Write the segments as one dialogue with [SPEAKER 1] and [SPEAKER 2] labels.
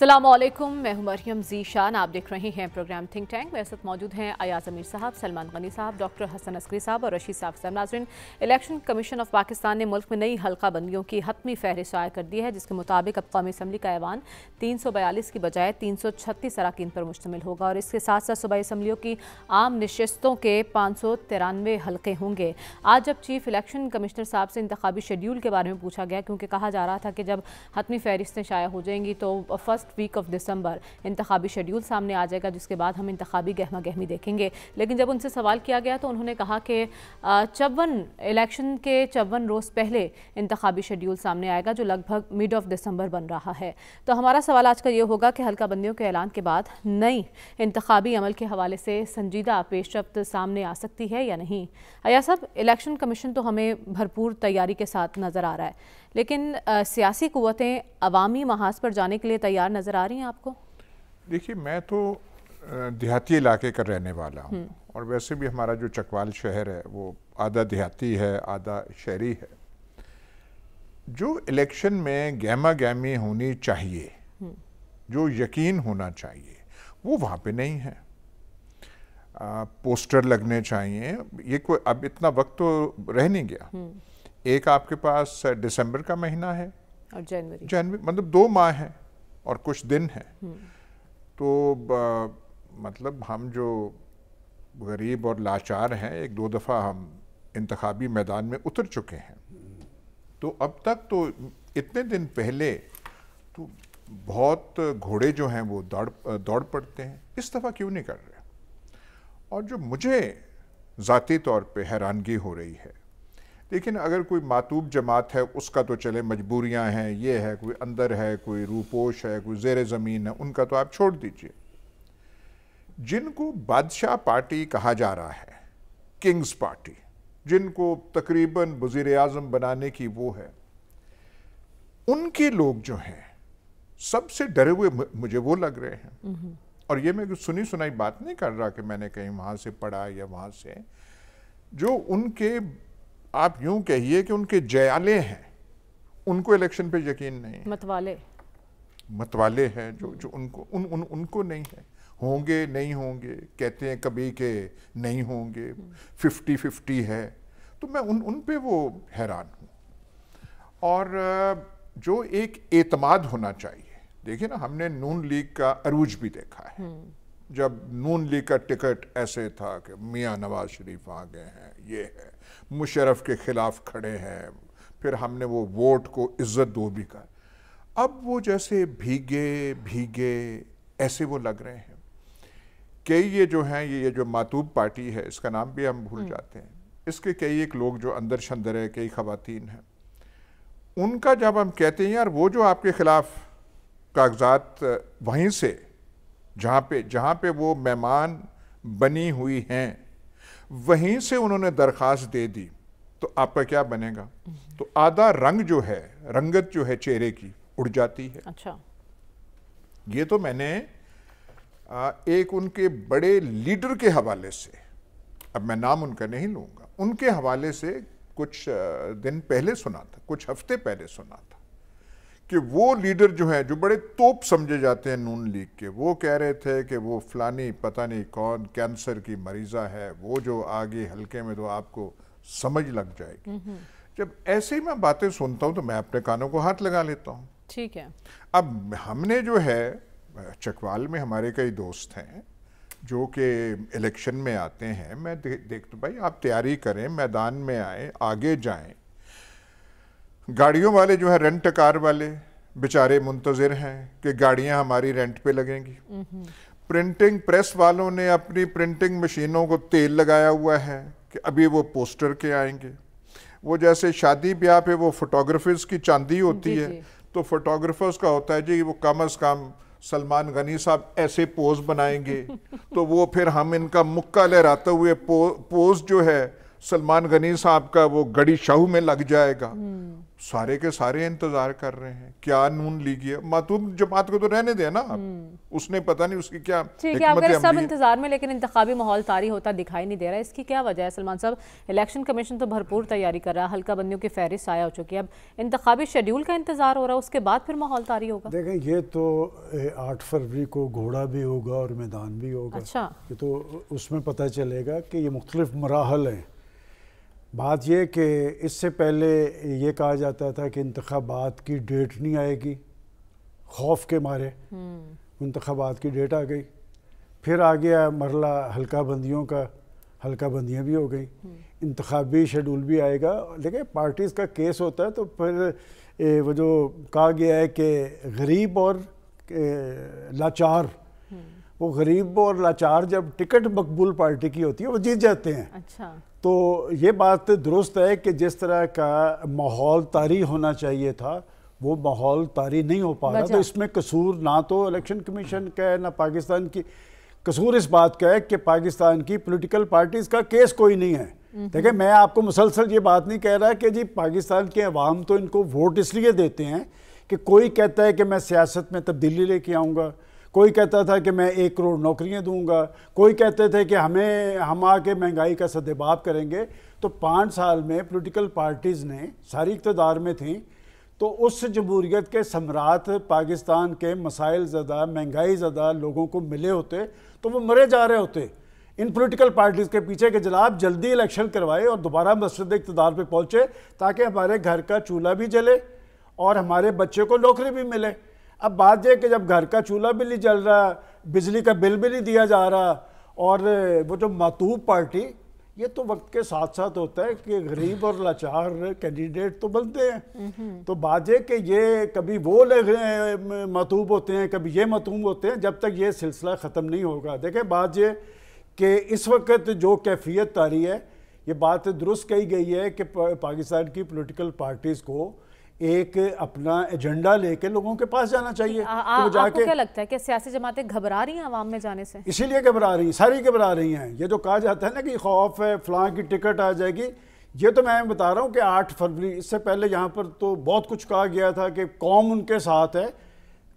[SPEAKER 1] अस्सलामुअलैकुम, मैं हूं मरियम ज़ीशान। आप देख रहे हैं प्रोग्राम थिंक टैंक। मेरे साथ मौजूद हैं अयाज अमीर साहब, सलमान गनी साहब, डॉक्टर हसन अस्करी साहब और रशीद साहब। नाज़रीन, इलेक्शन कमीशन ऑफ पाकिस्तान ने मुल्क में नई हल्का बंदियों की हतमी फहरिस्त शाया कर दी है, जिसके मुताबिक अब कौमी असम्बली का ऐवान 342 की बजाय 336 अराकीन पर मुश्तमिल होगा और इसके साथ साथ सूबाई असम्बलियों की आम नशस्तों के 593 हल्के होंगे। आज जब चीफ इलेक्शन कमिश्नर साहब से इंतखाबी शेड्यूल के बारे में पूछा गया, क्योंकि कहा जा रहा था कि जब हतमी फहरिस्तें शाया हो जाएंगी तो फर्स्ट वीक ऑफ दिसंबर इंतखाबी शेड्यूल सामने आ जाएगा, जिसके बाद हम इंतखाबी गहमा गहमी देखेंगे। लेकिन जब उनसे सवाल किया गया तो उन्होंने कहा कि 54 इलेक्शन के 54 रोज़ पहले इंतखाबी शेड्यूल सामने आएगा, जो लगभग मिड ऑफ दिसंबर बन रहा है। तो हमारा सवाल आज का ये होगा कि हल्का बंदियों के ऐलान के बाद नई इंतखाबी अमल के हवाले से संजीदा पेशरफ्त सामने आ सकती है या नहीं। अया साहब, इलेक्शन कमीशन तो हमें भरपूर तैयारी के साथ नज़र आ रहा है, लेकिन सियासी कुव्वतें अवामी महाज पर जाने के लिए तैयार नज़र आ रही हैं आपको?
[SPEAKER 2] देखिए, मैं तो देहाती इलाके का रहने वाला हूँ और वैसे भी हमारा जो चकवाल शहर है वो आधा देहाती है आधा शहरी है। जो इलेक्शन में गहमा गहमी होनी चाहिए, जो यकीन होना चाहिए, वो वहाँ पे नहीं है। पोस्टर लगने चाहिए, ये कोई अब इतना वक्त तो रह नहीं गया। एक आपके पास दिसंबर का महीना है
[SPEAKER 1] और जनवरी,
[SPEAKER 2] मतलब 2 माह है और कुछ दिन है। तो मतलब हम जो गरीब और लाचार हैं, 1-2 दफ़ा हम इंतखाबी मैदान में उतर चुके हैं। तो अब तक तो इतने दिन पहले तो बहुत घोड़े जो हैं वो दौड़ पड़ते हैं, इस दफ़ा क्यों नहीं कर रहे? और जो मुझे ज़ाती तौर पे हैरानगी हो रही है, लेकिन अगर कोई मातूब जमात है उसका तो चले, मजबूरियां हैं, ये है, कोई अंदर है, कोई रूपोश है, कोई ज़ेर ज़मीन है, उनका तो आप छोड़ दीजिए। जिनको बादशाह पार्टी कहा जा रहा है, किंग्स पार्टी, जिनको तकरीबन वज़ीर आज़म बनाने की वो है, उनके लोग जो हैं सबसे डरे हुए मुझे वो लग रहे हैं। और ये मैं सुनी सुनाई बात नहीं कर रहा कि मैंने कहीं वहाँ से पढ़ा या वहाँ से, जो उनके, आप यूं कहिए कि उनके जयाले हैं, उनको इलेक्शन पे यकीन नहीं है। मतवाले हैं जो उनको नहीं है। होंगे नहीं होंगे कहते हैं कभी के नहीं होंगे, 50-50 है। तो मैं उन पे वो हैरान हूँ। और जो एक एतमाद होना चाहिए, देखिए ना, हमने नून लीग का अरूज भी देखा है। जब नून लीग का टिकट ऐसे था कि मियाँ नवाज शरीफ आ गए हैं, ये है, मुशर्रफ के खिलाफ खड़े हैं, फिर हमने वो वोट को इज्जत दो भी कहा। अब वो जैसे भीगे भीगे ऐसे वो लग रहे हैं कि ये जो हैं, ये जो मातूब पार्टी है, इसका नाम भी हम भूल जाते हैं, इसके कई एक लोग जो अंदर शंदर है, कई खवातीन हैं, उनका जब हम कहते हैं यार वो जो आपके खिलाफ कागजात वहीं से जहाँ पे वो मेहमान बनी हुई हैं, वहीं से उन्होंने दरख्वास्त दे दी, तो आपका क्या बनेगा? तो आधा रंग जो है, रंगत जो है चेहरे की उड़ जाती है।
[SPEAKER 1] अच्छा,
[SPEAKER 2] ये तो मैंने एक उनके बड़े लीडर के हवाले से, अब मैं नाम उनका नहीं लूँगा, उनके हवाले से कुछ दिन पहले सुना था, कुछ हफ्ते पहले सुना था कि वो लीडर जो हैं, जो बड़े तोप समझे जाते हैं नून लीग के, वो कह रहे थे कि वो फलानी पता नहीं कौन कैंसर की मरीज़ा है, वो जो आगे हल्के में तो आपको समझ लग जाएगी। जब ऐसे ही मैं बातें सुनता हूँ तो मैं अपने कानों को हाथ लगा लेता हूँ।
[SPEAKER 1] ठीक है।
[SPEAKER 2] अब हमने जो है चकवाल में हमारे कई दोस्त हैं जो कि इलेक्शन में आते हैं। मैं देखता भाई, आप तैयारी करें, मैदान में आए, आगे जाएं। गाड़ियों वाले जो है, रेंट कार वाले बेचारे मुंतज़िर हैं कि गाड़ियां हमारी रेंट पे लगेंगी। प्रिंटिंग प्रेस वालों ने अपनी प्रिंटिंग मशीनों को तेल लगाया हुआ है कि अभी वो पोस्टर के आएंगे। वो जैसे शादी ब्याह पे वो फोटोग्राफर्स की चांदी होती है, तो फोटोग्राफर्स का होता है जी वो कम अज़ कम सलमान गनी साहब ऐसे पोज बनाएंगे तो वो फिर हम इनका मुक्का लहराते हुए पोज जो है सलमान गनी साहब का वो गड़ी शाहू में लग जाएगा। सारे के सारे इंतजार कर रहे हैं। क्या नून लीग है, मातूम जमात को तो रहने दे ना आप, उसने पता नहीं उसकी क्या
[SPEAKER 1] ठीक है। अगर सब इंतजार में लेकिन इंतखाबी माहौल तारी होता दिखाई नहीं दे रहा है, इसकी क्या वजह है सलमान साहब? इलेक्शन कमीशन तो भरपूर तैयारी कर रहा है, हल्का बंदियों की फहरिस्त आया हो चुकी है, अब इंतखाबी शेड्यूल का इंतजार हो रहा है, उसके बाद फिर माहौल तारी होगा।
[SPEAKER 3] देखें, ये तो 8 फरवरी को घोड़ा भी होगा और मैदान भी होगा।
[SPEAKER 1] अच्छा,
[SPEAKER 3] ये तो उसमें पता चलेगा कि ये मुख्तलिफ मराहल हैं। बात यह कि इससे पहले ये कहा जाता था कि इंतखाबात की डेट नहीं आएगी, खौफ के मारे इंतखाबात की डेट आ गई। फिर आ गया मरला हल्का बंदियों का, हल्का बंदियाँ भी हो गई, इंतखाबी शेड्यूल भी आएगा। लेकिन पार्टीज़ का केस होता है तो फिर वो जो कहा गया है कि गरीब और लाचार, वो गरीब और लाचार जब टिकट मकबूल पार्टी की होती है वो जीत जाते हैं।
[SPEAKER 1] अच्छा,
[SPEAKER 3] तो ये बात दुरुस्त है कि जिस तरह का माहौल तारी होना चाहिए था वो माहौल तारी नहीं हो पा रहा। तो इसमें कसूर ना तो इलेक्शन कमीशन का है ना पाकिस्तान की, कसूर इस बात का है कि पाकिस्तान की पॉलिटिकल पार्टीज़ का केस कोई नहीं है। देखिए, मैं आपको मुसलसल ये बात नहीं कह रहा कि जी पाकिस्तान के अवाम तो इनको वोट इसलिए देते हैं कि कोई कहता है कि मैं सियासत में तब्दीली लेके आऊँगा, कोई कहता था कि मैं 1 करोड़ नौकरियां दूंगा, कोई कहते थे कि हम आके महंगाई का सद्देबाब करेंगे। तो 5 साल में पॉलिटिकल पार्टीज़ ने सारी इक़्तिदार में थी, तो उस जमहूरियत के समरात पाकिस्तान के मसाइल ज़दा, महंगाई ज़दा लोगों को मिले होते तो वो मरे जा रहे होते इन पॉलिटिकल पार्टीज़ के पीछे कि जनाब जल्दी इलेक्शन करवाए और दोबारा मस्जिद इक़्तिदार पे पहुँचे ताकि हमारे घर का चूल्हा भी जले और हमारे बच्चे को नौकरी भी मिले। अब बात यह कि जब घर का चूल्हा भी नहीं जल रहा, बिजली का बिल भी नहीं दिया जा रहा, और वो जो मातूब पार्टी, ये तो वक्त के साथ साथ होता है कि गरीब और लाचार कैंडिडेट तो बनते हैं। तो बात यह कि ये कभी वो मातूब होते हैं, कभी ये मातूब होते हैं, जब तक ये सिलसिला ख़त्म नहीं होगा। देखें, बात ये कि इस वक्त जो कैफियत तारी है, ये बात दुरुस्त कही गई है कि पाकिस्तान की पॉलिटिकल पार्टीज़ को एक अपना एजेंडा लेके लोगों के पास जाना चाहिए।
[SPEAKER 1] तो जाके क्या लगता है कि सियासी जमातें घबरा रही हैं आवाम में जाने से?
[SPEAKER 3] इसीलिए घबरा रही हैं, सारी घबरा रही हैं। ये जो कहा जाता है ना कि खौफ है फलां की टिकट आ जाएगी, ये तो मैं बता रहा हूँ कि 8 फरवरी, इससे पहले यहाँ पर तो बहुत कुछ कहा गया था कि कौम उनके साथ है।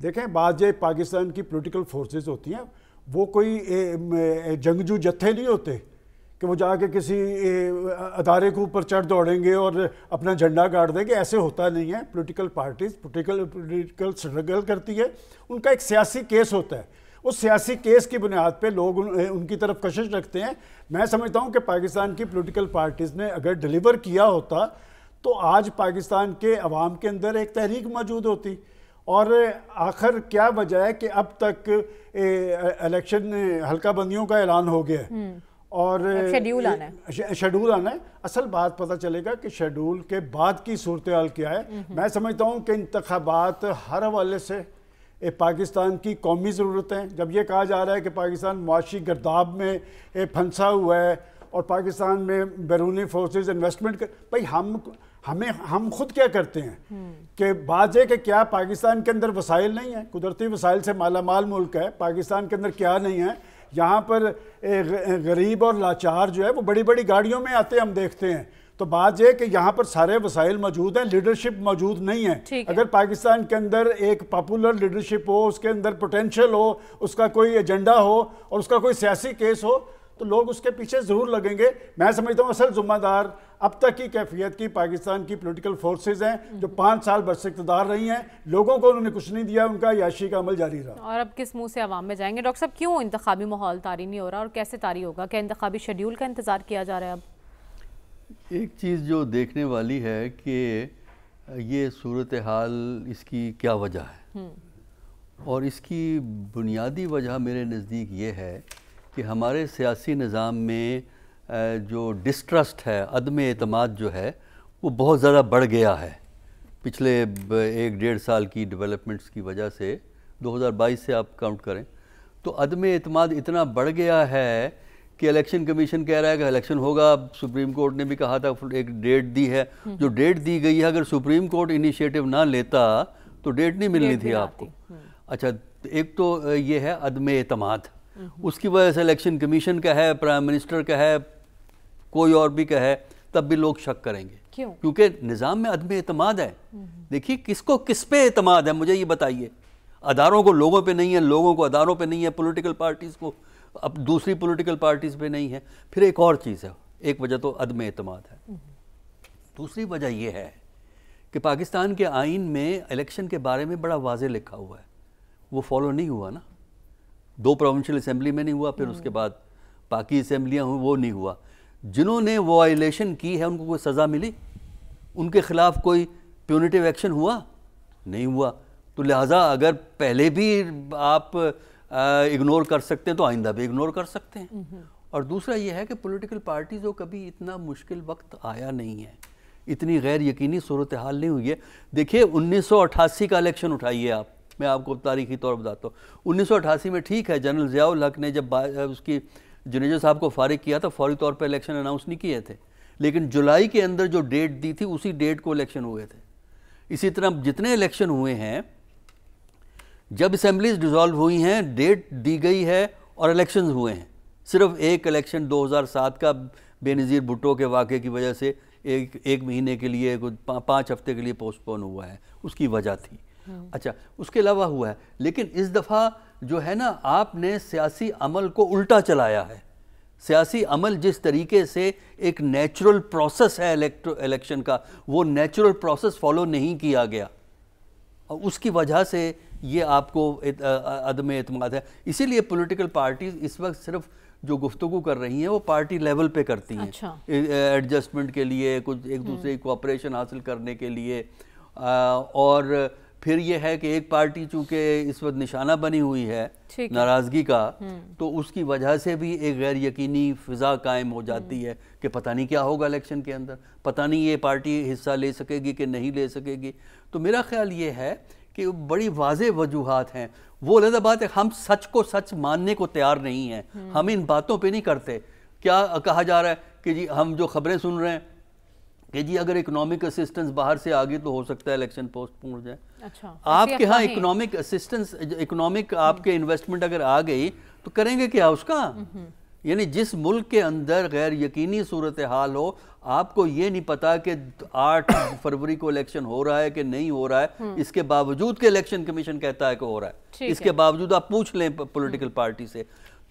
[SPEAKER 3] देखें, बात ये पाकिस्तान की पॉलिटिकल फोर्सेस होती हैं, वो कोई जंगजू जत्थे नहीं होते कि वो जाके किसी अदारे के ऊपर चढ़ दौड़ेंगे और अपना झंडा गाड़ देंगे। ऐसे होता नहीं है। पॉलिटिकल पार्टीज पॉलिटिकल स्ट्रगल करती है, उनका एक सियासी केस होता है, उस सियासी केस की बुनियाद पे लोग उनकी तरफ कशिश रखते हैं। मैं समझता हूँ कि पाकिस्तान की पॉलिटिकल पार्टीज़ ने अगर डिलीवर किया होता तो आज पाकिस्तान के अवाम के अंदर एक तहरीक मौजूद होती। और आखिर क्या वजह है कि अब तक इलेक्शन हल्का बंदियों का ऐलान हो गया है और शेड्यूल आना है। असल बात पता चलेगा कि शेड्यूल के बाद की सूरत हाल क्या है। मैं समझता हूँ कि इंतखाबात हर हवाले से पाकिस्तान की कौमी ज़रूरत है। जब ये कहा जा रहा है कि पाकिस्तान मुआशी गर्दाब में फंसा हुआ है और पाकिस्तान में बैरूनी फोर्सेस इन्वेस्टमेंट कर, भाई हम खुद क्या करते हैं कि बात है कि क्या पाकिस्तान के अंदर वसाइल नहीं है? कुदरती वसाइल से मालामाल मुल्क है। पाकिस्तान के अंदर क्या नहीं है? यहाँ पर गरीब और लाचार जो है वो बड़ी बड़ी गाड़ियों में आते हैं, हम देखते हैं। तो बात यह कि यहाँ पर सारे वसाइल मौजूद हैं, लीडरशिप मौजूद नहीं है। अगर पाकिस्तान के अंदर एक पॉपुलर लीडरशिप हो, उसके अंदर पोटेंशियल हो, उसका कोई एजेंडा हो और उसका कोई सियासी केस हो, तो लोग उसके पीछे ज़रूर लगेंगे। मैं समझता हूँ असल जिम्मेदार अब तक की कैफियत की पाकिस्तान की पॉलिटिकल फोर्सेस हैं जो 5 साल बरसे इक़्तिदार रही हैं। लोगों को उन्होंने कुछ नहीं दिया, उनका याशी का अमल जारी रहा।
[SPEAKER 1] और अब किस मुंह से अवाम में जाएंगे? डॉक्टर साहब, क्यों इंतखाबी माहौल तारी नहीं हो रहा और कैसे तारी होगा? क्या इंतखाबी शेड्यूल का इंतज़ार किया जा रहा है? अब
[SPEAKER 4] एक चीज़ जो देखने वाली है कि ये सूरत हाल, इसकी क्या वजह है, और इसकी बुनियादी वजह मेरे नज़दीक ये है कि हमारे सियासी निज़ाम में जो डिस्ट्रस्ट है, अदम एतमाद जो है, वो बहुत ज़्यादा बढ़ गया है पिछले 1-1.5 साल की डेवलपमेंट्स की वजह से। 2022 से आप काउंट करें तो अदम एतमाद इतना बढ़ गया है कि इलेक्शन कमीशन कह रहा है कि इलेक्शन होगा। सुप्रीम कोर्ट ने भी कहा था, एक डेट दी है, जो डेट दी गई है अगर सुप्रीम कोर्ट इनिशिएटिव ना लेता तो डेट नहीं मिलनी थी आपको। अच्छा, एक तो ये है अदम एतमाद, उसकी वजह से इलेक्शन कमीशन का है, प्राइम मिनिस्टर का है, कोई और भी का है, तब भी लोग शक करेंगे।
[SPEAKER 1] क्यों?
[SPEAKER 4] क्योंकि निज़ाम में अदम एतमाद है। देखिए किसको किस पे एतमाद है, मुझे ये बताइए। अदारों को लोगों पे नहीं है, लोगों को अदारों पे नहीं है, पॉलिटिकल पार्टीज़ को अब दूसरी पॉलिटिकल पार्टीज़ पे नहीं है। फिर एक और चीज़ है, एक वजह तो अदम एतमाद है, दूसरी वजह यह है कि पाकिस्तान के आइन में इलेक्शन के बारे में बड़ा वाज़ेह लिखा हुआ है, वो फॉलो नहीं हुआ ना। 2 प्रोविंशियल असेंबली में नहीं हुआ, फिर उसके बाद बाकी असेंबलियाँ हुई, वो नहीं हुआ। जिन्होंने वायलेशन की है उनको कोई सज़ा मिली? उनके खिलाफ कोई प्यूनिटिव एक्शन हुआ? नहीं हुआ। तो लिहाजा अगर पहले भी आप इग्नोर कर सकते हैं तो आइंदा भी इग्नोर कर सकते हैं। और दूसरा ये है कि पॉलिटिकल पार्टीज़ को कभी इतना मुश्किल वक्त आया नहीं है, इतनी गैर यकीनी सूरत हाल नहीं हुई है। देखिए 1988 का इलेक्शन उठाइए आप, मैं आपको तारीखी तौर पर बताता हूँ। 1988 में ठीक है, जनरल ज़ियाउल हक ने जब उसकी जुनेजो साहब को फारिग किया था, फौरी तौर पर इलेक्शन अनाउंस नहीं किए थे, लेकिन जुलाई के अंदर जो डेट दी थी उसी डेट को इलेक्शन हुए थे। इसी तरह जितने इलेक्शन हुए हैं, जब असेंबलीज डिसॉल्व हुई हैं, डेट दी गई है और इलेक्शंस हुए हैं। सिर्फ एक इलेक्शन 2007 का बेनज़ीर भुट्टो के वाक़े की वजह से एक महीने के लिए, 5 हफ्ते के लिए पोस्टपोन हुआ है, उसकी वजह थी। अच्छा, उसके अलावा हुआ है। लेकिन इस दफ़ा जो है ना, आपने सियासी अमल को उल्टा चलाया है। सियासी अमल जिस तरीके से एक नेचुरल प्रोसेस है इलेक्शन का, वो नेचुरल प्रोसेस फॉलो नहीं किया गया और उसकी वजह से ये आपको अदम एतमाद है। इसीलिए पॉलिटिकल पार्टीज इस वक्त सिर्फ जो गुफ्तगू कर रही हैं वो पार्टी लेवल पे करती हैं।
[SPEAKER 1] अच्छा।
[SPEAKER 4] एडजस्टमेंट के लिए, कुछ एक दूसरे की कोऑपरेशन हासिल करने के लिए। और फिर ये है कि एक पार्टी चूंकि इस वक्त निशाना बनी हुई है नाराज़गी का, तो उसकी वजह से भी एक गैर यकीनी फ़िज़ा कायम हो जाती है कि पता नहीं क्या होगा इलेक्शन के अंदर, पता नहीं ये पार्टी हिस्सा ले सकेगी कि नहीं ले सकेगी। तो मेरा ख्याल ये है कि बड़ी वाज़ेह वजूहात हैं। वो अलग बात है, हम सच को सच मानने को तैयार नहीं हैं, हम इन बातों पे नहीं करते। क्या कहा जा रहा है कि जी हम जो खबरें सुन रहे हैं कि जी अगर इकोनॉमिक असिस्टेंस बाहर से आ गई तो हो सकता है इलेक्शन पोस्टपोन हो जाए।
[SPEAKER 1] अच्छा,
[SPEAKER 4] आपके यहाँ इकोनॉमिक असिस्टेंस, इकोनॉमिक आपके इन्वेस्टमेंट अगर आ गई तो करेंगे क्या उसका? यानी जिस मुल्क के अंदर गैर यकीनी सूरत हाल हो, आपको ये नहीं पता कि 8 फरवरी को इलेक्शन हो रहा है कि नहीं हो रहा है, इसके बावजूद के इलेक्शन कमीशन कहता है कि हो रहा है, इसके बावजूद आप पूछ लें पॉलिटिकल पार्टी से,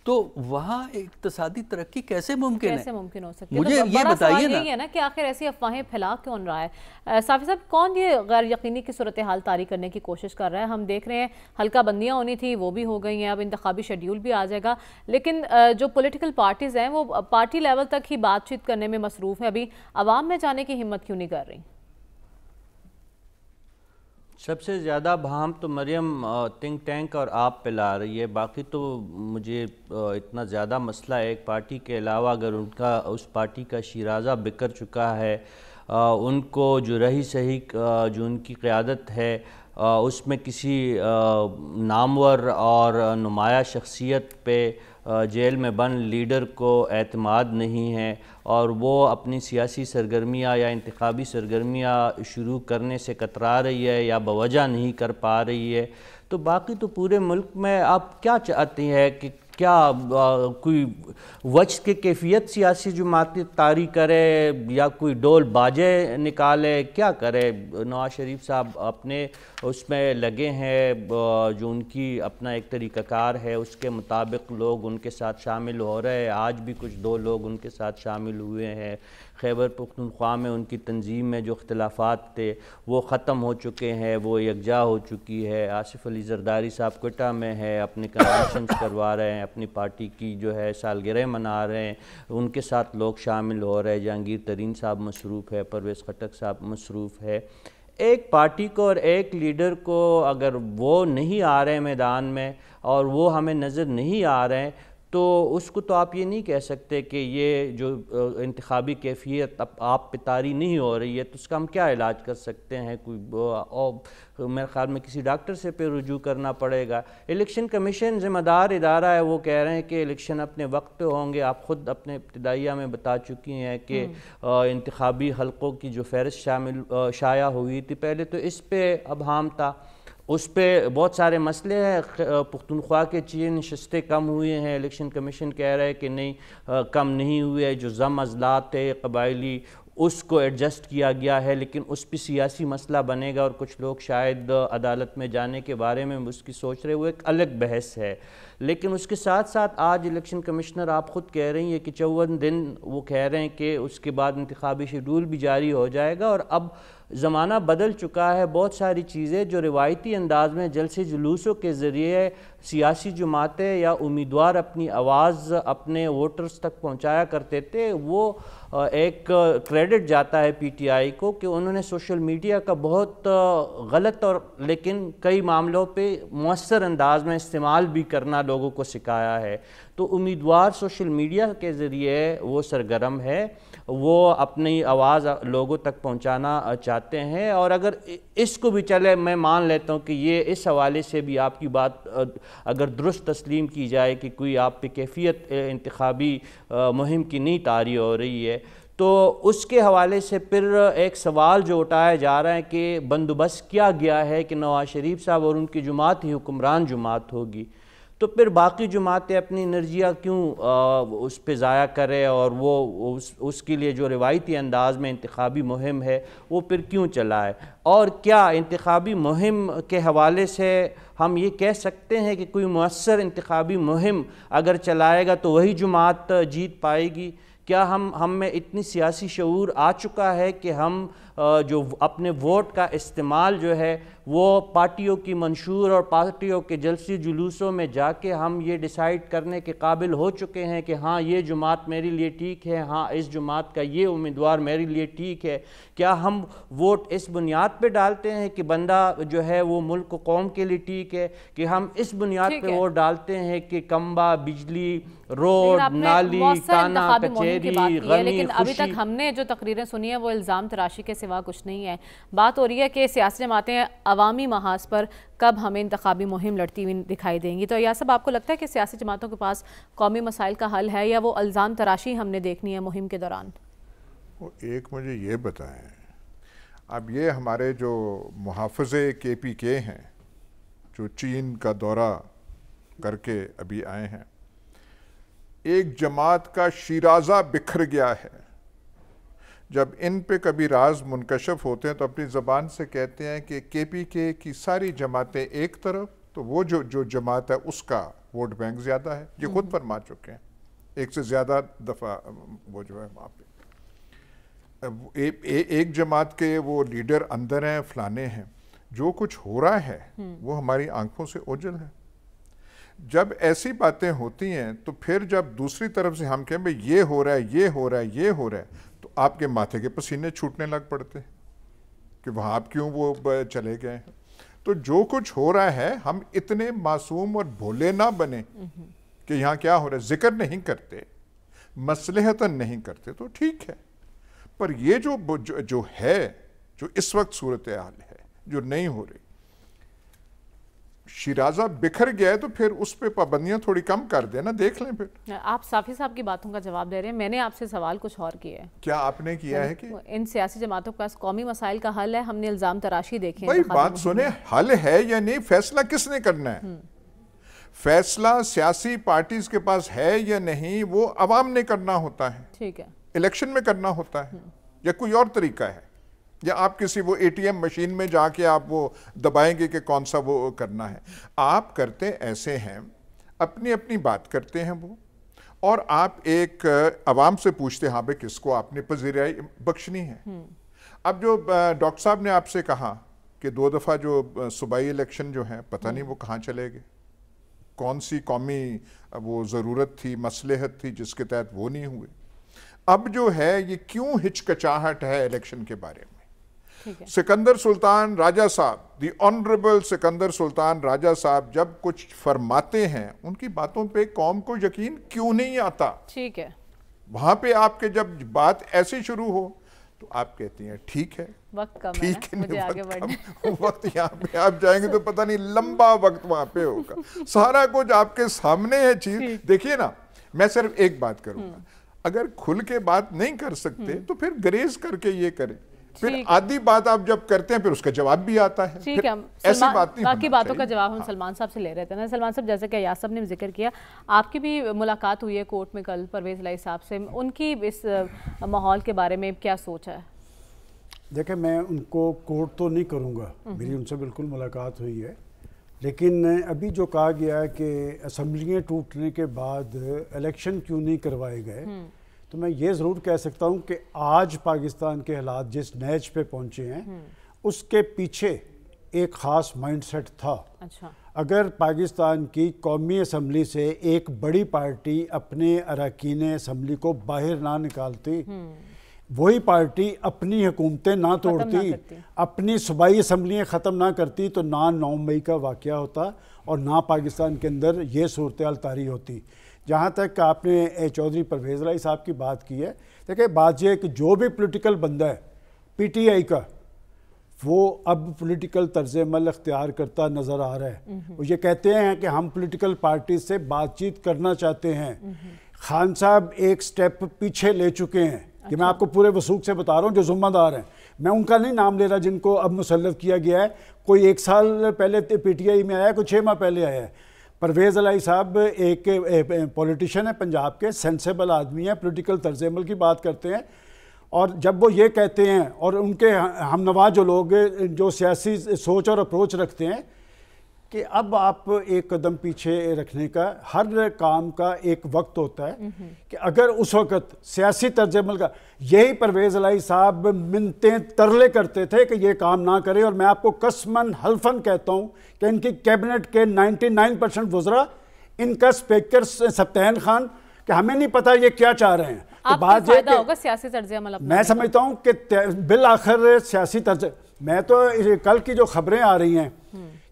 [SPEAKER 4] तो वहाँ इक्तिसादी तरक्की कैसे मुमकिन है?
[SPEAKER 1] कैसे मुमकिन हो सकती है?
[SPEAKER 4] मुझे
[SPEAKER 1] तो
[SPEAKER 4] ये बताइए ना,
[SPEAKER 1] है ना कि आखिर ऐसी अफवाहें फैला क्यों रहा है? साफी साहब, कौन ये गैर यकीनी की सूरत हाल तारी करने की कोशिश कर रहा है? हम देख रहे हैं हल्का बंदियाँ होनी थी, वो भी हो गई हैं, अब इंतखाबी शेड्यूल भी आ जाएगा, लेकिन जो पॉलिटिकल पार्टीज़ हैं वो पार्टी लेवल तक ही बातचीत करने में मसरूफ़ है, अभी आवाम में जाने की हिम्मत क्यों नहीं कर रही?
[SPEAKER 5] सबसे ज़्यादा भाम तो मरियम थिंक टैंक और आप पे ला रही है। बाकी तो मुझे इतना ज़्यादा मसला है, एक पार्टी के अलावा अगर उनका उस पार्टी का शिराज़ा बिखर चुका है, उनको जो रही सही जो उनकी क़यादत है उसमें किसी नामवर और नुमाया शख्सियत पे जेल में बंद लीडर को एतमाद नहीं है और वो अपनी सियासी सरगर्मियाँ या इंतखाबी सरगर्मियाँ शुरू करने से कतरा रही है या बवजह नहीं कर पा रही है। तो बाकी तो पूरे मुल्क में आप क्या चाहती हैं कि क्या कोई वक्स के कैफियत सियासी जमाती तारी करे या कोई डोल बाजे निकाले, क्या करे? नवाज शरीफ साहब अपने उसमें लगे हैं, जो उनकी अपना एक तरीक़ाकार है उसके मुताबिक लोग उनके साथ शामिल हो रहे हैं। आज भी कुछ 2 लोग उनके साथ शामिल हुए हैं। खैबर पख्तूनख्वा में उनकी तंजीम में जो इख्तिलाफ़ात थे वो ख़त्म हो चुके हैं, वो यकजा हो चुकी है। आसिफ अली ज़रदारी साहब क्वेटा में है, अपने कन्वेंशन करवा रहे हैं, अपनी पार्टी की जो है सालगिरह मना रहे हैं, उनके साथ लोग शामिल हो रहे हैं। जहांगीर तरीन साहब मसरूफ़ है, परवेज़ खटक साहब मसरूफ़ है। एक पार्टी को और एक लीडर को अगर वो नहीं आ रहे मैदान में और वो हमें नज़र नहीं आ रहे हैं तो उसको तो आप ये नहीं कह सकते कि ये जो इंतखाबी कैफियत आप पे तारी नहीं हो रही है तो उसका हम क्या इलाज कर सकते हैं? कोई मेरे ख्याल में किसी डॉक्टर से पे रुजू करना पड़ेगा। इलेक्शन कमीशन ज़िम्मेदार इदारा है, वो कह रहे हैं कि इलेक्शन अपने वक्त पे होंगे। आप ख़ुद अपने इब्तिदाइया में बता चुकी हैं कि इंतखाबी हलकों की जो फहरिस्त शाया हुई थी पहले, तो इस पर अबहाम था, उस पर बहुत सारे मसले हैं। पुख्तूनख्वा के 4 नशस्तें कम हुए हैं, इलेक्शन कमीशन कह रहा है कि नहीं कम नहीं हुए। जो जम अजलात थे कबायली उसको एडजस्ट किया गया है, लेकिन उस पर सियासी मसला बनेगा और कुछ लोग शायद अदालत में जाने के बारे में उसकी सोच रहे, वो एक अलग बहस है। लेकिन उसके साथ साथ आज इलेक्शन कमिश्नर आप ख़ुद कह रही हैं कि 54 दिन वो कह रहे हैं कि उसके बाद इंतखाबी शेड्यूल भी जारी हो जाएगा, और अब ज़माना बदल चुका है। बहुत सारी चीज़ें जो रिवायती अंदाज में जलसे जुलूसों के ज़रिए सियासी जमातें या उम्मीदवार अपनी आवाज़ अपने वोटर्स तक पहुंचाया करते थे, वो एक क्रेडिट जाता है पीटीआई को कि उन्होंने सोशल मीडिया का बहुत गलत और लेकिन कई मामलों पे मुअस्सर अंदाज में इस्तेमाल भी करना लोगों को सिखाया है। तो उम्मीदवार सोशल मीडिया के ज़रिए वो सरगर्म है, वो अपनी आवाज़ लोगों तक पहुंचाना चाहते हैं। और अगर इसको भी चले, मैं मान लेता हूं कि ये इस हवाले से भी आपकी बात अगर दुरुस्त तस्लीम की जाए कि कोई आप पे कैफियत इंतखाबी मुहिम की नहीं तारी हो रही है, तो उसके हवाले से फिर एक सवाल जो उठाया जा रहा है कि बंदोबस्त किया गया है कि नवाज शरीफ साहब और उनकी जुमात ही हुक्मरान जुमात होगी, तो फिर बाकी जुमातें अपनी एनर्जियाँ क्यों उस पर ज़ाया करें, और वो उसके लिए जो रिवायती अंदाज में इंतखाबी मुहिम है वो फिर क्यों चलाए। और क्या इंतखाबी मुहिम के हवाले से हम ये कह सकते हैं कि कोई मुअस्सर इंतखाबी मुहिम अगर चलाएगा तो वही जुमात जीत पाएगी? क्या हम में इतनी सियासी शऊर आ चुका है कि हम जो अपने वोट का इस्तेमाल जो है वो पार्टियों की मंशूर और पार्टियों के जलसी जुलूसों में जाके हम ये डिसाइड करने के काबिल हो चुके हैं कि हाँ ये जुमात मेरे लिए ठीक है, हाँ इस जुमात का ये उम्मीदवार मेरे लिए ठीक है? क्या हम वोट इस बुनियाद पे डालते हैं कि बंदा जो है वो मुल्क कौम के लिए ठीक है, कि हम इस बुनियाद पे वोट डालते हैं कि कम्बा, बिजली, रोड, नाली, ताना, कचहरी, गनी,
[SPEAKER 1] लेकिन अभी तक हमने जो तकरीरें सुनी है वो इल्ज़ाम तराशी के सिवा कुछ नहीं है। बात हो रही है कि सियासी जमातें अवामी महाज पर कब हमें इंतखाबी मुहिम लड़ती हुई दिखाई देंगी। तो या सब आपको लगता है कि सियासी जमातों के पास कौमी मसाइल का हल है, या वो इल्ज़ाम तराशी हमने देखनी है मुहिम के दौरान?
[SPEAKER 2] वो एक मुझे ये बताएं, अब ये हमारे जो मुहाफ़िज़े KPK हैं जो चीन का दौरा करके अभी आए हैं, एक जमात का शिराजा बिखर गया है। जब इन पे कभी राज मुनकशफ होते हैं तो अपनी ज़बान से कहते हैं कि KPK की सारी जमातें एक तरफ, तो वो जो जमात है उसका वोट बैंक ज़्यादा है। ये खुद फरमा चुके हैं, एक से ज़्यादा दफ़ा वो जो है वहाँ पे एक जमात के वो लीडर अंदर हैं, फलाने हैं। जो कुछ हो रहा है वो हमारी आंखों से ओझल है। जब ऐसी बातें होती हैं तो फिर जब दूसरी तरफ से हम कहें भाई ये हो रहा है, ये हो रहा है, ये हो रहा है, तो आपके माथे के पसीने छूटने लग पड़ते हैं कि वहाँ आप क्यों वो चले गए हैं। तो जो कुछ हो रहा है हम इतने मासूम और भोले ना बने कि यहाँ क्या हो रहा है, जिक्र नहीं करते, मसलहतन नहीं करते तो ठीक है। पर ये जो है, जो इस वक्त सूरत हाल है जो नहीं हो रही, शिराजा बिखर गया है, तो फिर उस पे पाबंदियां थोड़ी कम कर देना, देख लें। फिर
[SPEAKER 1] आप साफी साहब की बातों का जवाब दे रहे हैं, मैंने आपसे सवाल कुछ और किया है।
[SPEAKER 2] क्या आपने किया है कि
[SPEAKER 1] इन सियासी जमातों के पास कौमी मसाइल का हल है? हमने इल्जाम तराशी देखे।
[SPEAKER 2] भाई बात सुने, हल है या नहीं, फैसला किसने करना है? फैसला सियासी पार्टीज के पास है या नहीं, वो अवाम ने करना होता है।
[SPEAKER 1] ठीक है,
[SPEAKER 2] इलेक्शन में करना होता है, या कोई और तरीका है, या आप किसी वो ATM मशीन में जाके आप वो दबाएंगे कि कौन सा वो करना है। आप करते ऐसे हैं, अपनी अपनी बात करते हैं वो, और आप एक अवाम से पूछते हाँ भाई किसको आपने पजीराई बख्शनी है। अब जो डॉक्टर साहब ने आपसे कहा कि 2 दफ़ा जो सूबाई इलेक्शन जो हैं पता नहीं वो कहाँ चले गए, कौन सी कौमी वो ज़रूरत थी, मसलहत थी जिसके तहत वो नहीं हुए। अब जो है ये क्यों हिचकिचाहट है इलेक्शन के बारे में। सिकंदर सुल्तान राजा साहब, दी ऑनरेबल सिकंदर सुल्तान राजा साहब जब कुछ फरमाते हैं, उनकी बातों पे कौम को यकीन क्यों नहीं आता?
[SPEAKER 1] ठीक है,
[SPEAKER 2] वहां पे आपके जब बात ऐसी शुरू हो तो आप कहती हैं ठीक है,
[SPEAKER 1] वक्त कम
[SPEAKER 2] ठीक
[SPEAKER 1] है, मुझे आगे बढ़ना।
[SPEAKER 2] वक्त यहाँ पे आप जाएंगे तो पता नहीं लंबा वक्त वहां पे होगा। सारा कुछ आपके सामने है चीज। देखिए ना, मैं सिर्फ एक बात करूंगा, अगर खुल के बात नहीं कर सकते तो फिर गरेज करके ये करें। फिर आधी बात आप जब करते हैं फिर उसका जवाब भी आता है।
[SPEAKER 1] ठीक है,
[SPEAKER 2] ऐसी बात नहीं,
[SPEAKER 1] बाकी बातों का जवाब हम सलमान साहब से ले रहे थे ना। सलमान साहब, जैसे कि अयाज साहब ने जिक्र किया, आपकी भी मुलाकात हुई है कोर्ट में कल परवेज़ इलाही साहब से, उनकी इस माहौल के बारे में क्या सोच है?
[SPEAKER 3] देखिए, मैं उनको कोर्ट तो नहीं करूँगा, मेरी उनसे बिल्कुल मुलाकात हुई है, लेकिन अभी जो कहा गया है कि असम्बलियाँ टूटने के बाद इलेक्शन क्यों नहीं करवाए गए, तो मैं ये ज़रूर कह सकता हूँ कि आज पाकिस्तान के हालात जिस नैज पे पहुँचे हैं उसके पीछे एक ख़ास माइंडसेट था।
[SPEAKER 1] अच्छा।
[SPEAKER 3] अगर पाकिस्तान की कौमी असम्बली से एक बड़ी पार्टी अपने अरकान असम्बली को बाहर ना निकालती, वही पार्टी अपनी हुकूमतें ना तोड़ती, अपनी सूबाई असम्बलियाँ ख़त्म ना करती, तो ना 9 मई का वाक़या होता और ना पाकिस्तान के अंदर ये सूरत हाल तारी होती। जहाँ तक आपने चौधरी परवेज़ इलाही साहब की बात की है, देखिए बात यह है कि जो भी पॉलिटिकल बंदा है PTI का, वो अब पॉलिटिकल तर्ज अमल अख्तियार करता नज़र आ रहा है। वो ये कहते हैं कि हम पॉलिटिकल पार्टी से बातचीत करना चाहते हैं। खान साहब एक स्टेप पीछे ले चुके हैं, कि मैं आपको पूरे वसूख से बता रहा हूँ जो ज़िम्मेदार हैं, मैं उनका नहीं नाम ले रहा जिनको अब मुसल्लत किया गया है। कोई 1 साल पहले PTI में आया, कोई 6 माह पहले आया है। परवेज़ इलाही साहब एक पॉलिटिशियन है, पंजाब के सेंसेबल आदमी है, पॉलिटिकल तर्ज अमल की बात करते हैं, और जब वो ये कहते हैं और उनके हमनवा जो लोग जो सियासी सोच और अप्रोच रखते हैं कि अब आप एक कदम पीछे रखने का, हर काम का एक वक्त होता है, कि अगर उस वक्त सियासी तर्ज अमल का, यही परवेज़ इलाही साहब मिन्नतें तरले करते थे कि ये काम ना करें, और मैं आपको कसमन हल्फन कहता हूँ कि इनकी कैबिनेट के 99% वज़रा, इनका स्पीकर सब्तैन खान, कि हमें नहीं पता ये क्या चाह रहे हैं। तो बात ये
[SPEAKER 1] होगा सियासी तर्ज अमल,
[SPEAKER 3] मैं समझता हूँ कि बिल आखिर सियासी तर्ज, मैं तो कल की जो खबरें आ रही हैं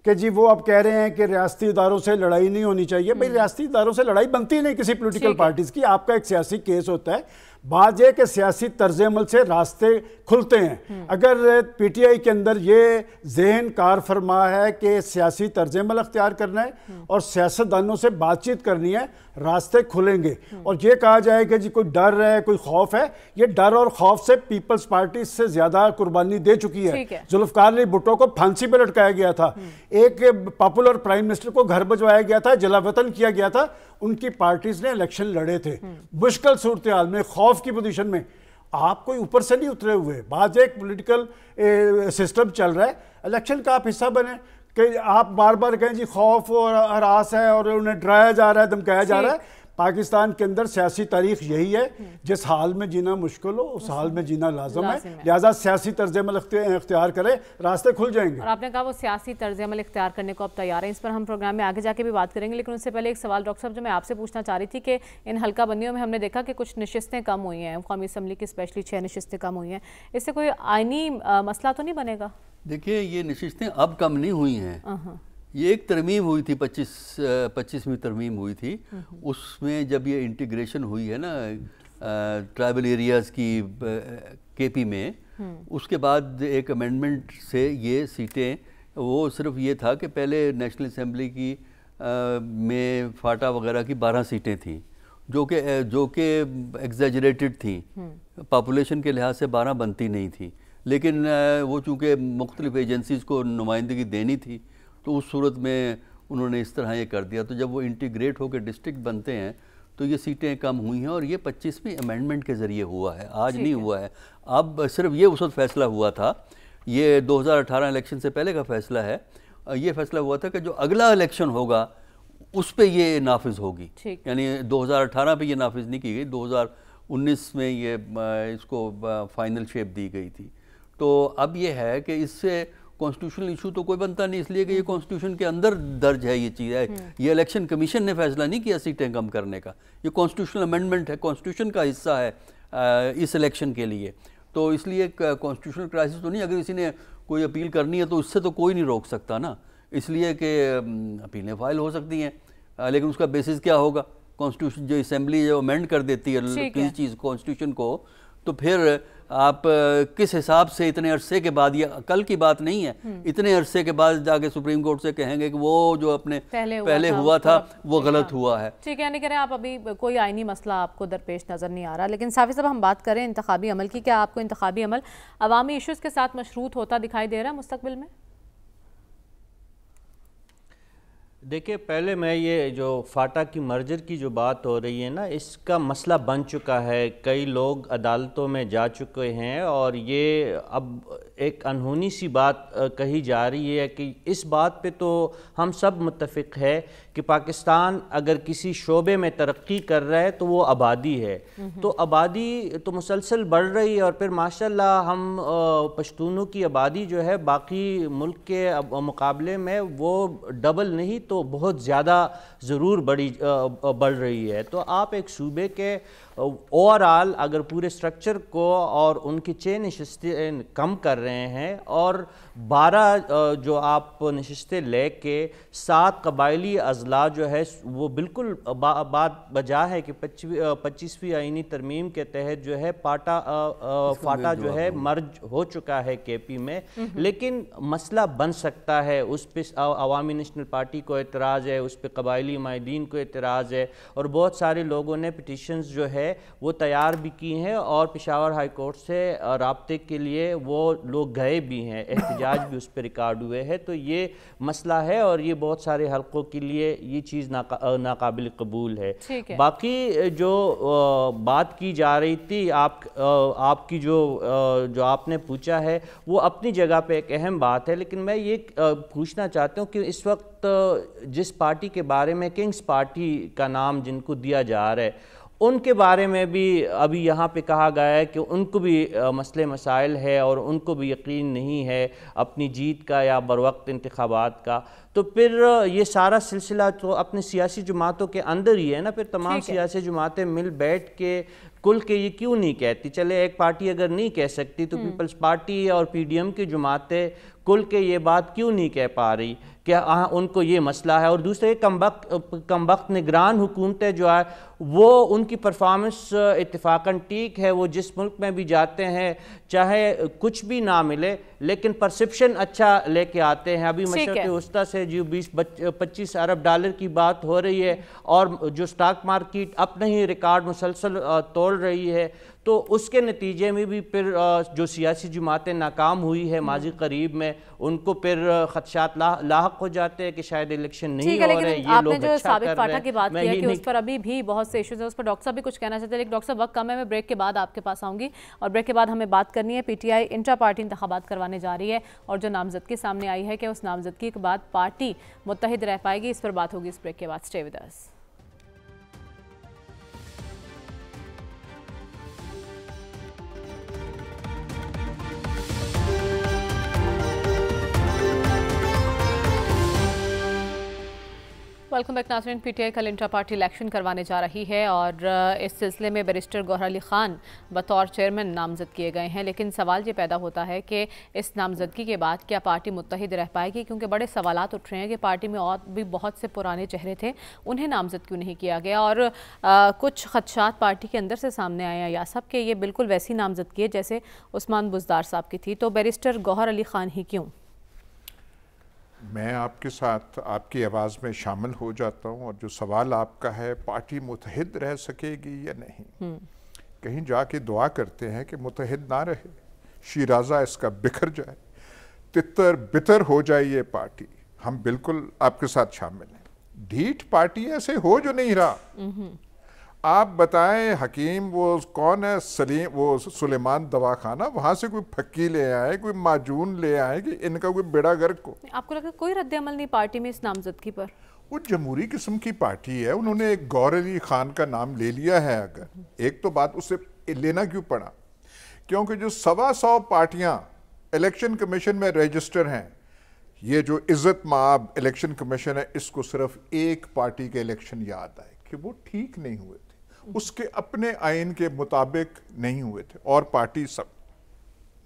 [SPEAKER 3] कि जी वो अब कह रहे हैं कि रियासती इदारों से लड़ाई नहीं होनी चाहिए। भाई रियासती इदारों से लड़ाई बनती नहीं किसी पॉलिटिकल पार्टीज़ की, आपका एक सियासी केस होता है। बात यह कि सियासी तर्ज अमल से रास्ते खुलते हैं। अगर PTI के अंदर ये जहन कार फरमा है कि सियासी तर्ज अमल अख्तियार करना है और सियासतदानों से बातचीत करनी है, रास्ते खुलेंगे। और ये कहा जाए कि जी कोई डर है, कोई खौफ है, ये डर और खौफ से पीपल्स पार्टी इससे ज़्यादा कुर्बानी दे चुकी है। जुल्फ़िकार अली भुट्टो को फांसी पर लटकाया गया था, एक पॉपुलर प्राइम मिनिस्टर को घर भिजवाया गया था, जलावतन किया गया था, उनकी पार्टीज ने इलेक्शन लड़े थे। मुश्किल सूरत हाल में, खौफ की पोजीशन में, आप कोई ऊपर से नहीं उतरे हुए। बाद एक पॉलिटिकल सिस्टम चल रहा है, इलेक्शन का आप हिस्सा बने कि आप बार बार कहें जी खौफ और हरास है और उन्हें डराया जा रहा है, धमकाया जा रहा है। पाकिस्तान के अंदर सियासी तारीख यही है, जिस हाल में जीना मुश्किल हो उस हाल में जीना लाजम है, लिहाजा सियासी तर्ज अमल इख्तियार करें, रास्ते खुल जाएंगे।
[SPEAKER 1] और आपने कहा वो सियासी तर्ज अमल इख्तियार करने को अब तैयार हैं, इस पर हम प्रोग्राम में आगे जाके भी बात करेंगे, लेकिन उससे पहले एक सवाल डॉक्टर साहब जो मैं आपसे पूछना चाह रही थी कि इन हल्का बंदियों में हमने देखा कि कुछ नशिस्तें कम हुई हैं, कौमी असम्बली की स्पेशली 6 नशिस्तें कम हुई हैं, इससे कोई आइनी मसला तो नहीं बनेगा?
[SPEAKER 4] देखिए, ये नशिस्तें अब कम नहीं हुई हैं, ये एक तरमीम हुई थी, 25वीं तरमीम हुई थी। उसमें जब ये इंटीग्रेशन हुई है ना ट्राइबल एरियाज़ की KP में, उसके बाद एक अमेंडमेंट से ये सीटें, वो सिर्फ ये था कि पहले नेशनल असम्बली की में फाटा वगैरह की 12 सीटें थीं, जो कि एग्जैजरेटेड थी, पॉपुलेशन के लिहाज से 12 बनती नहीं थी, लेकिन वो चूँकि मुख्तलिफ एजेंसीज़ को नुमाइंदगी देनी थी, तो उस सूरत में उन्होंने इस तरह ये कर दिया। तो जब वो इंटीग्रेट होकर डिस्ट्रिक्ट बनते हैं तो ये सीटें कम हुई हैं, और ये 25वीं अमेंडमेंट के ज़रिए हुआ है, आज नहीं हुआ है। अब सिर्फ ये उस वक्त फैसला हुआ था, ये 2018 इलेक्शन से पहले का फैसला है। ये फैसला हुआ था कि जो अगला इलेक्शन होगा उस पर ये नाफिज होगी, यानी 2018 पे ये नाफिज नहीं की गई, 2019 में ये इसको फाइनल शेप दी गई थी। तो अब ये है कि इससे कॉन्स्टिट्यूशनल इशू तो कोई बनता नहीं, इसलिए कि ये कॉन्स्टिट्यूशन के अंदर दर्ज है, ये चीज़ है। ये इलेक्शन कमीशन ने फैसला नहीं किया सीटें कम करने का, ये कॉन्स्टिट्यूशनल अमेंडमेंट है, कॉन्स्टिट्यूशन का हिस्सा है इस इलेक्शन के लिए। तो इसलिए कॉन्स्टिट्यूशनल क्राइसिस तो नहीं, अगर किसी ने कोई अपील करनी है तो उससे तो कोई नहीं रोक सकता ना, इसलिए कि अपीलें फाइल हो सकती हैं, लेकिन उसका बेसिस क्या होगा? कॉन्स्टिट्यूशन जो असेंबली जो अमेंड कर देती है किसी चीज़ कॉन्स्टिट्यूशन को, तो फिर आप किस हिसाब से इतने अरसे के बाद, ये कल की बात नहीं है, इतने अरसे के बाद जाके सुप्रीम कोर्ट से कहेंगे कि वो जो अपने पहले हुआ था वो गलत हुआ है।
[SPEAKER 1] ठीक है, नहीं कह रहे आप अभी कोई आईनी मसला आपको दरपेश नज़र नहीं आ रहा। लेकिन साफी साहब हम बात करें इंतखाबी अमल की, क्या आपको इंतखाबी अमल अवामी इश्यूज़ के साथ मशरूत होता दिखाई दे रहा है मुस्तकबिल में?
[SPEAKER 5] देखिए, पहले मैं ये जो फाटा की मर्जर की जो बात हो रही है ना, इसका मसला बन चुका है, कई लोग अदालतों में जा चुके हैं और ये अब एक अनहोनी सी बात कही जा रही है कि इस बात पे तो हम सब मुत्तफिक है कि पाकिस्तान अगर किसी शोबे में तरक्की कर रहा है तो वो आबादी है। तो आबादी तो मुसलसल बढ़ रही है और फिर माशाल्लाह हम पश्तूनों की आबादी जो है बाकी मुल्क के मुकाबले में वो डबल नहीं तो बहुत ज़्यादा ज़रूर बढ़ रही है। तो आप एक सूबे के ओवरऑल अगर पूरे स्ट्रक्चर को और उनकी 6 नशिस्तें कम कर रहे हैं और 12 जो आप नशिस्तें लेके 7 कबायली अजला जो है वो बिल्कुल बात बजा है कि 25वीं आईनी तरमीम के तहत जो है फाटा जो है मर्ज हो चुका है केपी में, लेकिन मसला बन सकता है। उस पर अवामी नेशनल पार्टी को एतराज़ है, उस पर कबायली माहिदीन को एतराज़ है और बहुत सारे लोगों ने पिटीशंस जो है वो तैयार भी की हैं और पेशावर हाई कोर्ट से राब्ते के लिए वो लोग गए भी हैं, एहतजाज भी उस पर रिकॉर्ड हुए हैं। तो ये मसला है और ये बहुत सारे हल्कों के लिए ये चीज़ नाकाबिल कबूल है। बाकी जो बात की जा रही थी आपकी जो आपने पूछा है वो अपनी जगह पे एक अहम बात है, लेकिन मैं ये पूछना चाहता हूँ कि इस वक्त जिस पार्टी के बारे में किंग्स पार्टी का नाम जिनको दिया जा रहा है उनके बारे में भी अभी यहाँ पे कहा गया है कि उनको भी मसले मसाइल है और उनको भी यकीन नहीं है अपनी जीत का या बरवक्त इंतखाबात का। तो फिर ये सारा सिलसिला तो अपने सियासी जमातों के अंदर ही है ना, फिर तमाम सियासी जमातें मिल बैठ के कुल के ये क्यों नहीं कहती? चले एक पार्टी अगर नहीं कह सकती तो पीपल्स पार्टी और पीडीएम की जमातें कुल के ये बात क्यों नहीं कह पा रही कि उनको ये मसला है? और दूसरे कमबख्त निगरान हुकूमतें जो है वो उनकी परफॉर्मेंस इत्तेफाकन ठीक है, वो जिस मुल्क में भी जाते हैं चाहे कुछ भी ना मिले लेकिन परसेप्शन अच्छा लेके आते हैं। अभी मशरक़ वस्ता से जो 20-25 अरब डॉलर की बात हो रही है और जो स्टॉक मार्केट अपने ही रिकॉर्ड मुसलसल तोड़ रही है, तो उसके नतीजे में भी फिर जो सियासी जमातें नाकाम हुई है माजी करीब में उनको फिर खदशात लाहक हो जाते हैं कि शायद इलेक्शन नहीं हो रहे, ये लोग अच्छा
[SPEAKER 1] साबित फाटा की बात किया कि उस पर अभी भी बहुत से इश्यूज हैं, उस पर डॉक्टर साहब भी कुछ कहना चाहते हैं। लेकिन डॉक्टर साहब वक्त कम है, मैं ब्रेक के बाद आपके पास आऊंगी और ब्रेक के बाद हमें बात करनी है पीटीआई इंट्रा पार्टी इंतखाबात करवाने जा रही है और जो नामजदगी सामने आई है कि उस नामजदगी के बाद पार्टी मुत्तहिद रह पाएगी, इस पर बात होगी इस ब्रेक के बाद। Stay with us. Welcome back नाज़रीन। पीटीआई कल इंट्रा पार्टी इलेक्शन करवाने जा रही है और इस सिलसिले में बैरिस्टर गौहर अली खान बतौर चेयरमैन नामजद किए गए हैं। लेकिन सवाल ये पैदा होता है कि इस नामजदगी के बाद क्या पार्टी मुत्तहिद रह पाएगी, क्योंकि बड़े सवालात उठ रहे हैं कि पार्टी में और भी बहुत से पुराने चेहरे थे, उन्हें नामजद क्यों नहीं किया गया और कुछ खदशात पार्टी के अंदर से सामने आए हैं या सब के ये बिल्कुल वैसी नामजदगी है जैसे उस्मान बुज़दार साहब की थी। तो बैरिस्टर गौहर अली खान ही क्यों?
[SPEAKER 2] मैं आपके साथ आपकी आवाज़ में शामिल हो जाता हूँ और जो सवाल आपका है पार्टी मुत्तहिद रह सकेगी या नहीं, कहीं जाके दुआ करते हैं कि मुत्तहिद ना रहे, शिराजा इसका बिखर जाए, तितर बितर हो जाए ये पार्टी। हम बिल्कुल आपके साथ शामिल हैं। ढीठ पार्टी ऐसे हो जो नहीं रहा। आप बताएं हकीम वो कौन है, सलीम वो सुलेमान दवाखाना, वहां से कोई फक्की ले आए, कोई माजून ले आए कि इनका कोई बेड़ा गर्क हो।
[SPEAKER 1] आपको लगता है कोई रद्द अमल नहीं पार्टी में इस नामजदगी पर?
[SPEAKER 2] वो जमहूरी किस्म की पार्टी है, उन्होंने एक गौहर अली खान का नाम ले लिया है। अगर एक तो बात उससे लेना क्यों पड़ा, क्योंकि जो 125 पार्टियां इलेक्शन कमीशन में रजिस्टर हैं, ये जो इज्जत माब इलेक्शन कमीशन है, इसको सिर्फ एक पार्टी के इलेक्शन याद आए कि वो ठीक नहीं हुए थे, उसके अपने आइन के मुताबिक नहीं हुए थे और पार्टी सब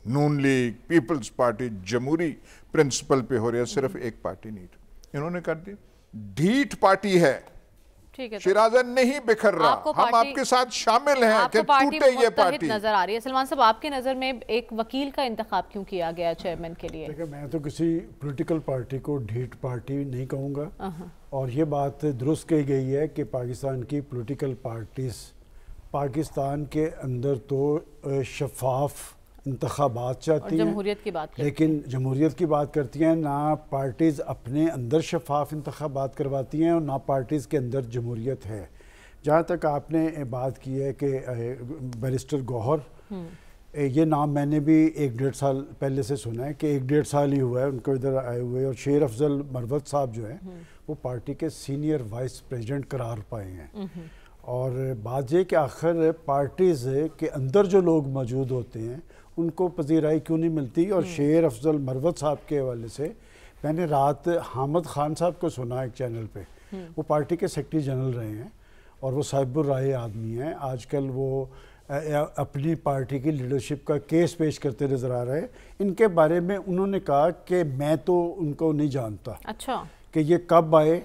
[SPEAKER 2] नून लीग, पीपल्स पार्टी जमहूरी प्रिंसिपल पे हो रही है, सिर्फ एक पार्टी नहीं थी, इन्होंने कर दी। ढीठ पार्टी है,
[SPEAKER 1] ठीक है,
[SPEAKER 2] शिराजा नहीं बिखर रहा, हम आपके साथ शामिल हैं कि टूटे ये पार्टी
[SPEAKER 1] नजर आ रही है। सलमान साहब, आपकी नजर में एक वकील का इंतखाब क्यों किया गया चेयरमैन के लिए?
[SPEAKER 3] देखिए, मैं तो किसी पॉलिटिकल पार्टी को ढीठ पार्टी नहीं कहूँगा, और ये बात दुरुस्त कही गई है कि पाकिस्तान की पॉलिटिकल पार्टीज पाकिस्तान के अंदर तो शफाफ इंतखाबात चाहती हैं,
[SPEAKER 1] जमहूरियत की बात
[SPEAKER 3] लेकिन जमहूरियत की बात करती हैं, ना पार्टीज़ अपने अंदर शफाफ इंतखाबात करवाती हैं और ना पार्टीज़ के अंदर जमहूरियत है। जहाँ तक आपने बात की है कि बैरिस्टर गौहर, ये नाम मैंने भी 1-1.5 साल पहले से सुना है कि 1-1.5 साल ही हुआ है उनको इधर आए हुए, और शेर अफजल मरवत साहब जो हैं वो पार्टी के सीनियर वाइस प्रेसिडेंट करार पाए हैं। और बात यह कि आखिर पार्टीज़ के अंदर जो लोग मौजूद होते हैं उनको पजीराई क्यों नहीं मिलती। और शेर अफजल मरवत साहब के हवाले से मैंने रात हामिद खान साहब को सुना एक चैनल पे, वो पार्टी के सेक्रेटरी जनरल रहे हैं और वो साहिबुर राय आदमी हैं। आजकल वो अपनी पार्टी की लीडरशिप का केस पेश करते नज़र आ रहे हैं। इनके बारे में उन्होंने कहा कि मैं तो उनको नहीं जानता,
[SPEAKER 1] अच्छा,
[SPEAKER 3] कि ये कब आए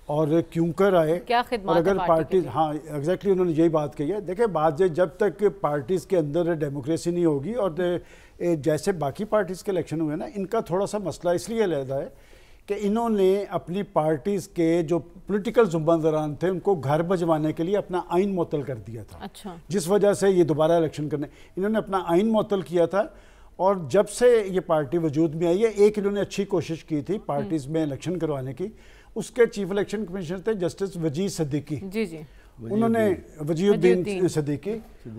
[SPEAKER 3] और क्यों कर आए,
[SPEAKER 1] क्या खिदमत
[SPEAKER 3] और अगर पार्टी, हाँ एग्जैक्टली उन्होंने यही बात कही है। देखिए, बात जब तक पार्टीज़ के अंदर डेमोक्रेसी नहीं होगी, और जैसे बाकी पार्टीज़ के इलेक्शन हुए ना, इनका थोड़ा सा मसला इसलिए अलहदा है कि इन्होंने अपनी पार्टीज़ के जो पॉलिटिकल जुम्मनदारान थे उनको घर भजवाने के लिए अपना आइन मुअत्तल कर दिया था।
[SPEAKER 1] अच्छा,
[SPEAKER 3] जिस वजह से ये दोबारा इलेक्शन करने इन्होंने अपना आइन मुअत्तल किया था। और जब से ये पार्टी वजूद में आई है, एक इन्होंने अच्छी कोशिश की थी पार्टीज़ में इलेक्शन करवाने की। उसके चीफ इलेक्शन कमिश्नर थे जस्टिस वजी सदीकी,
[SPEAKER 1] जी,
[SPEAKER 3] उन्होंने वजीउद्दीन सदीकी,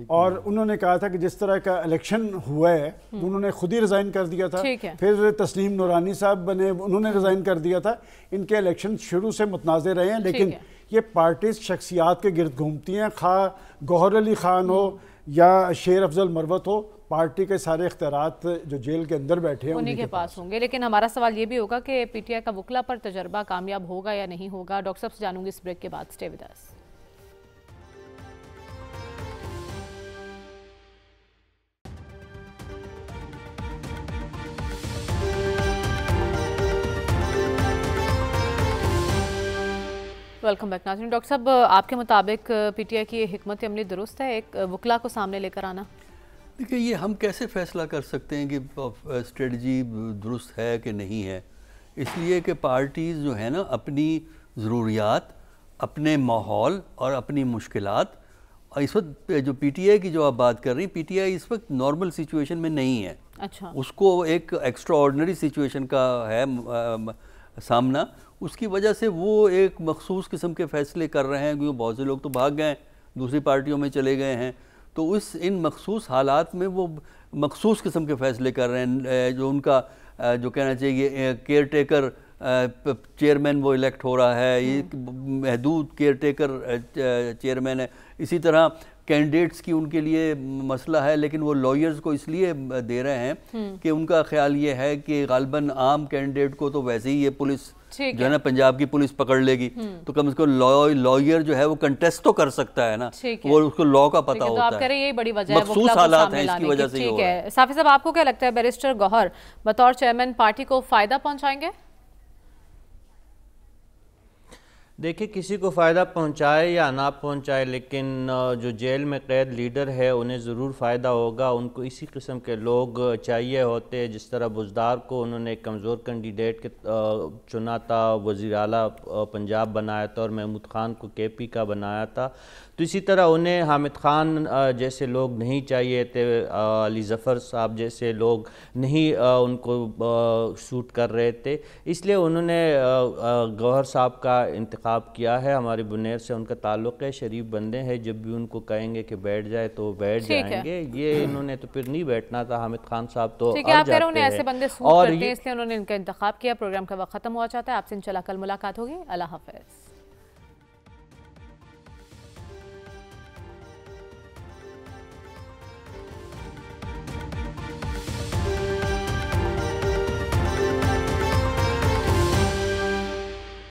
[SPEAKER 3] और उन्होंने कहा था कि जिस तरह का इलेक्शन हुआ है उन्होंने खुद ही रिज़ाइन कर दिया था। फिर तस्लीम नूरानी साहब बने, उन्होंने रिज़ाइन कर दिया था। इनके इलेक्शन शुरू से मुतनाज़े रहे हैं, लेकिन ये पार्टीज शख्सियात के गिर्द घूमती हैं, खा गौहर अली खान हो या शेर अफजल मरवत हो, पार्टी के सारे इख्तियारात जो जेल के अंदर बैठे हैं
[SPEAKER 1] उन्हीं के पास होंगे। लेकिन हमारा सवाल ये भी होगा कि पीटीआई का वकला पर तजर्बा कामयाब होगा या नहीं होगा। डॉक्टर साहब से जानूंगी इस ब्रेक के बाद। Stay with us. Welcome back नाज़रीन। डॉक्टर साहब, आपके मुताबिक पीटीआई की हिकमत अमली दुरुस्त है, एक वकला को सामने लेकर आना?
[SPEAKER 4] देखिए, ये हम कैसे फैसला कर सकते हैं कि स्ट्रेटजी दुरुस्त है कि नहीं है। इसलिए कि पार्टीज़ जो है ना, अपनी ज़रूरियात, अपने माहौल और अपनी मुश्किलात, और इस वक्त जो पीटीआई की जो आप बात कर रही हैं, पीटीआई इस वक्त नॉर्मल सिचुएशन में नहीं है।
[SPEAKER 1] अच्छा,
[SPEAKER 4] उसको एक एक्स्ट्रा ऑर्डनरी सिचुएशन का है सामना। उसकी वजह से वो एक मखसूस किस्म के फ़ैसले कर रहे हैं, क्योंकि बहुत से लोग तो भाग गए, दूसरी पार्टियों में चले गए हैं। तो इन मखसूस हालात में वो मखसूस किस्म के फ़ैसले कर रहे हैं। जो उनका जो कहना चाहिए केयर टेकर चेयरमैन वो इलेक्ट हो रहा है, ये महदूद केयर टेकर चेयरमैन है। इसी तरह कैंडिडेट्स की उनके लिए मसला है, लेकिन वो लॉयर्स को इसलिए दे रहे हैं कि उनका ख्याल ये है कि गालबन आम कैंडिडेट को तो वैसे ही ये पुलिस जो है ना, पंजाब की पुलिस पकड़ लेगी, तो कम से कम लॉयर जो है वो कंटेस्ट तो कर सकता है ना, वो उसको लॉ का पता होता है।
[SPEAKER 1] तो आप कह रहे हैं यही बड़ी वजह है,
[SPEAKER 4] मखसूस हालात हैं, इसकी वजह से
[SPEAKER 1] ठीक है। साफी साहब, आपको क्या लगता है, बैरिस्टर गौहर बतौर चेयरमैन पार्टी को फायदा पहुंचाएंगे?
[SPEAKER 5] देखिए, किसी को फ़ायदा पहुंचाए या ना पहुंचाए, लेकिन जो जेल में कैद लीडर है उन्हें ज़रूर फ़ायदा होगा। उनको इसी किस्म के लोग चाहिए होते, जिस तरह बुज़दार को उन्होंने एक कमज़ोर कैंडिडेट के चुना था, वज़ीर आला पंजाब बनाया था, और महमूद ख़ान को केपी का बनाया था। तो इसी तरह उन्हें हामिद ख़ान जैसे लोग नहीं चाहिए थे, अली ज़फ़र साहब जैसे लोग नहीं उनको सूट कर रहे थे। इसलिए उन्होंने गौहर साहब का इंतखाब किया है। हमारी बुनेर से उनका ताल्लुक़ है, शरीफ बंदे हैं, जब भी उनको कहेंगे कि बैठ जाए तो बैठ जाएंगे। ये इन्होंने तो फिर नहीं बैठना था, हामिद खान साहब तो
[SPEAKER 1] ऐसे बंदे सूट करते हैं, इसलिए उन्होंने इनका इंतखाब किया। प्रोग्राम का वक्त खत्म हुआ चाहता है। आपसे इंशाल्लाह कल मुलाकात होगी। अल्लाह हाफ़िज़।